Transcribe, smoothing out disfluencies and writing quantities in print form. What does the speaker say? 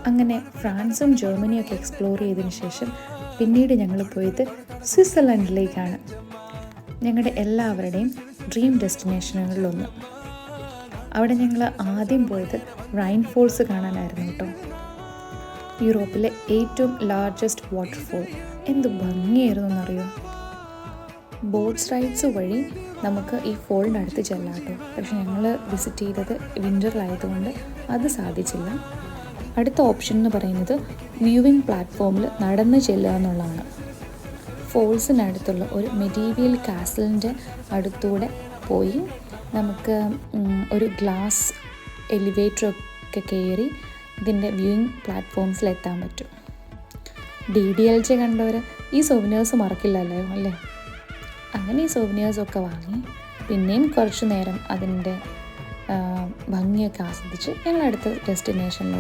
അങ്ങനെ ഫ്രാൻസും ജർമ്മനിയൊക്കെ എക്സ്പ്ലോർ ചെയ്തതിന് ശേഷം പിന്നീട് ഞങ്ങൾ പോയത് സ്വിറ്റ്സർലൻഡിലേക്കാണ്. ഞങ്ങളുടെ എല്ലാവരുടെയും ഡ്രീം ഡെസ്റ്റിനേഷനുകളിലൊന്ന്. അവിടെ ഞങ്ങൾ ആദ്യം പോയത് റൈൻ ഫോൾസ് കാണാനായിരുന്നു കേട്ടോ. യൂറോപ്പിലെ ഏറ്റവും ലാർജസ്റ്റ് വാട്ടർഫോൾ. എന്ത് ഭംഗിയായിരുന്നു എന്നറിയോ. ബോട്ട്സ് റൈഡ്സ് വഴി നമുക്ക് ഈ ഫോളിൻ്റെ അടുത്ത് ചെല്ലാം കേട്ടോ. പക്ഷെ ഞങ്ങൾ വിസിറ്റ് ചെയ്തത് വിൻ്ററിലായതുകൊണ്ട് അത് സാധിച്ചില്ല. അടുത്ത ഓപ്ഷൻ എന്ന് പറയുന്നത് വ്യൂവിങ് പ്ലാറ്റ്ഫോമിൽ നടന്ന് ചെല്ലുക എന്നുള്ളതാണ്. ഫോൾസിനടുത്തുള്ള ഒരു മെഡീവിയൽ കാസലിൻ്റെ അടുത്തൂടെ പോയി നമുക്ക് ഒരു ഗ്ലാസ് എലിവേറ്ററൊക്കെ കയറി ഇതിൻ്റെ വ്യൂയിങ് പ്ലാറ്റ്ഫോംസിലെത്താൻ പറ്റും. DDLJ കണ്ടവർ ഈ സോവനിയേഴ്സ് മറക്കില്ലല്ലോ അല്ലേ. അങ്ങനെ ഈ സോവനിയേഴ്സൊക്കെ വാങ്ങി പിന്നെയും കുറച്ച് നേരം അതിൻ്റെ ഭംഗിയൊക്കെ ആസ്വദിച്ച് ഞങ്ങൾ അടുത്ത ഡെസ്റ്റിനേഷനിലോട്ട്